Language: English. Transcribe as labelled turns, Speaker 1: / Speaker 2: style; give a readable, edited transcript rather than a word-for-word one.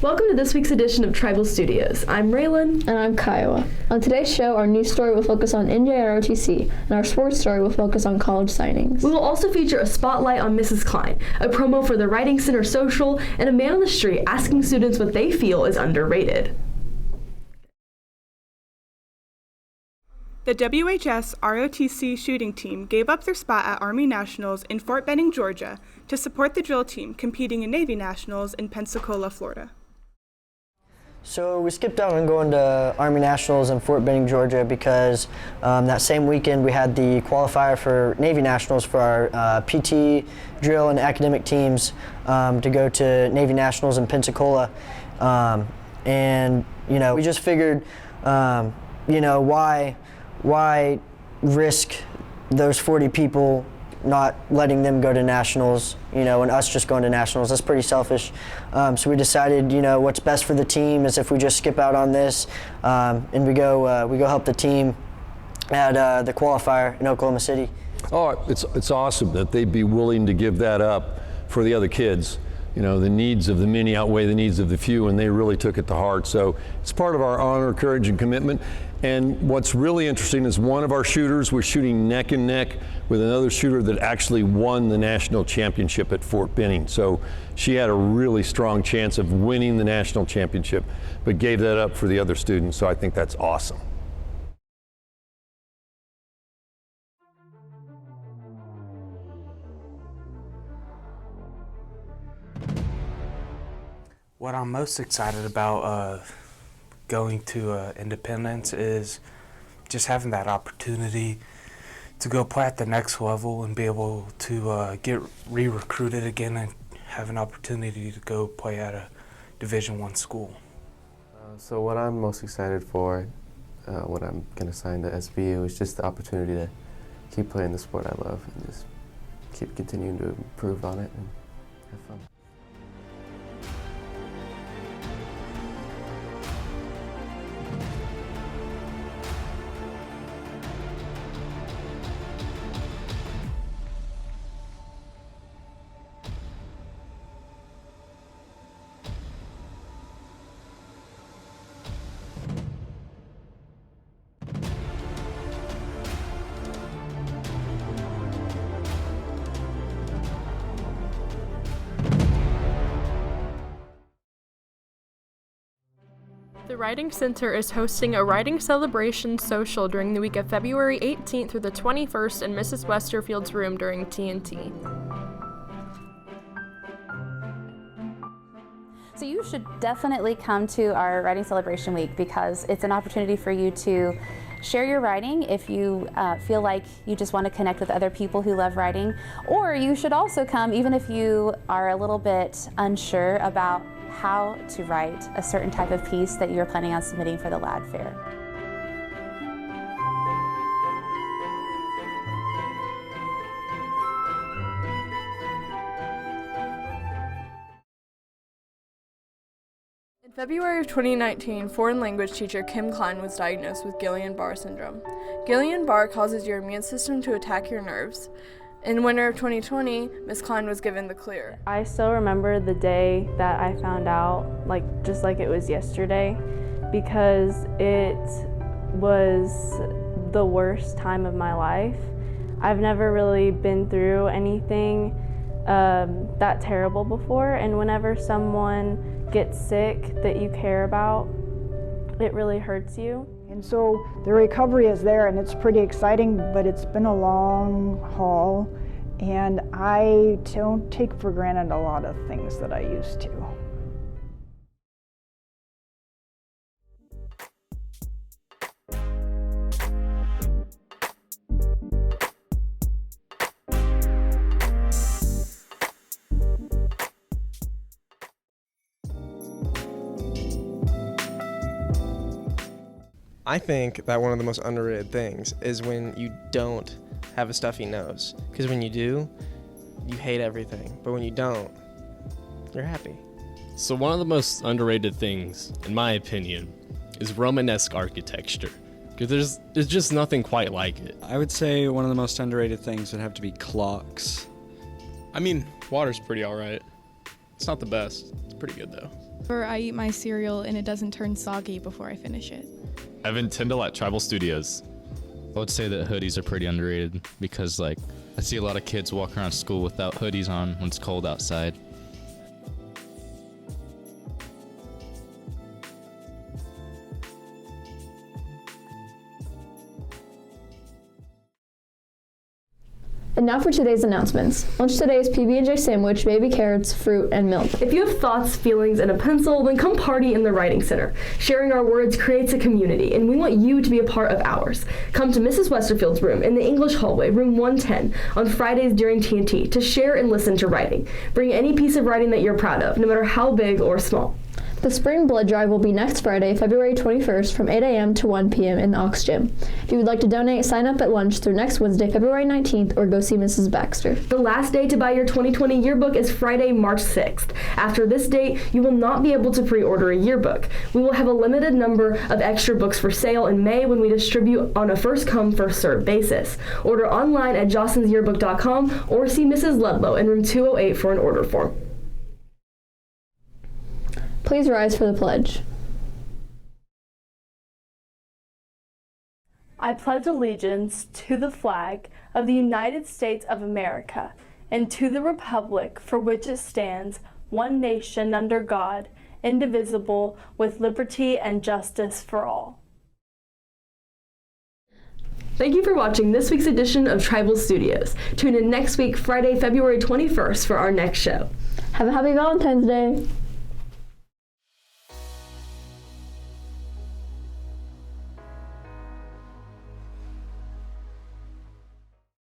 Speaker 1: Welcome to this week's edition of Tribal Studios. I'm Raelyn.
Speaker 2: And I'm Kiowa. On today's show, our news story will focus on NJROTC, and our sports story will focus on college signings.
Speaker 1: We will also feature a spotlight on Mrs. Klein, a promo for the Writing Center Social, and a man on the street asking students what they feel is underrated.
Speaker 3: The WHS ROTC shooting team gave up their spot at Army Nationals in Fort Benning, Georgia, to support the drill team competing in Navy Nationals in Pensacola, Florida.
Speaker 4: So we skipped out on going to Army Nationals in Fort Benning, Georgia because that same weekend we had the qualifier for Navy Nationals for our PT, drill, and academic teams to go to Navy Nationals in Pensacola. And, you know, we just figured, you know, why risk those 40 people not letting them go to nationals, you know, and us just going to nationals? That's pretty selfish. So we decided, you know, what's best for the team is if we just skip out on this and we go help the team at the qualifier in Oklahoma City.
Speaker 5: Oh, it's awesome that they'd be willing to give that up for the other kids. You know, the needs of the many outweigh the needs of the few, and they really took it to heart. So it's part of our honor, courage, and commitment. And what's really interesting is one of our shooters was shooting neck and neck with another shooter that actually won the national championship at Fort Benning. So she had a really strong chance of winning the national championship, but gave that up for the other students. So I think that's awesome.
Speaker 6: What I'm most excited about going to Independence is just having that opportunity to go play at the next level and be able to get re-recruited again and have an opportunity to go play at a Division I school.
Speaker 7: So what I'm most excited for when I'm going to sign to SBU is just the opportunity to keep playing the sport I love and just keep continuing to improve on it and have fun.
Speaker 8: The Writing Center is hosting a Writing Celebration Social during the week of February 18th through the 21st in Mrs. Westerfield's room during TNT.
Speaker 9: So you should definitely come to our Writing Celebration Week because it's an opportunity for you to share your writing if you feel like you just want to connect with other people who love writing. Or you should also come even if you are a little bit unsure about how to write a certain type of piece that you're planning on submitting for the Lad Fair.
Speaker 8: In February of 2019, foreign language teacher Kim Klein was diagnosed with Guillain-Barré syndrome. Guillain-Barré causes your immune system to attack your nerves. In winter of 2020, Ms. Klein was given the clear.
Speaker 10: I still remember the day that I found out, just like it was yesterday, because it was the worst time of my life. I've never really been through anything that terrible before, and whenever someone gets sick that you care about, it really hurts you.
Speaker 11: And so the recovery is there and it's pretty exciting, but it's been a long haul and I don't take for granted a lot of things that I used to.
Speaker 12: I think that one of the most underrated things is when you don't have a stuffy nose. Because when you do, you hate everything. But when you don't, you're happy.
Speaker 13: So one of the most underrated things, in my opinion, is Romanesque architecture. Because there's just nothing quite like it.
Speaker 14: I would say one of the most underrated things would have to be clocks.
Speaker 15: I mean, water's pretty alright.
Speaker 14: It's not the best. It's pretty good though.
Speaker 15: Or I eat my cereal and it doesn't turn soggy before I finish it.
Speaker 16: Evan Tindle at Tribal Studios.
Speaker 17: I would say that hoodies are pretty underrated because I see a lot of kids walk around school without hoodies on when it's cold outside.
Speaker 2: And now for today's announcements. Lunch today is PB&J sandwich, baby carrots, fruit, and milk.
Speaker 1: If you have thoughts, feelings, and a pencil, then come party in the Writing Center. Sharing our words creates a community, and we want you to be a part of ours. Come to Mrs. Westerfield's room in the English hallway, room 110, on Fridays during TNT to share and listen to writing. Bring any piece of writing that you're proud of, no matter how big or small.
Speaker 2: The Spring Blood Drive will be next Friday, February 21st from 8 a.m. to 1 p.m. in the Ox Gym. If you would like to donate, sign up at lunch through next Wednesday, February 19th, or go see Mrs. Baxter.
Speaker 1: The last day to buy your 2020 yearbook is Friday, March 6th. After this date, you will not be able to pre-order a yearbook. We will have a limited number of extra books for sale in May when we distribute on a first-come, first-served basis. Order online at jostensyearbook.com or see Mrs. Ludlow in room 208 for an order form.
Speaker 2: Please rise for the pledge.
Speaker 18: I pledge allegiance to the flag of the United States of America and to the republic for which it stands, one nation under God, indivisible, with liberty and justice for all.
Speaker 1: Thank you for watching this week's edition of Tribal Studios. Tune in next week, Friday, February 21st for our next show.
Speaker 2: Have a happy Valentine's Day.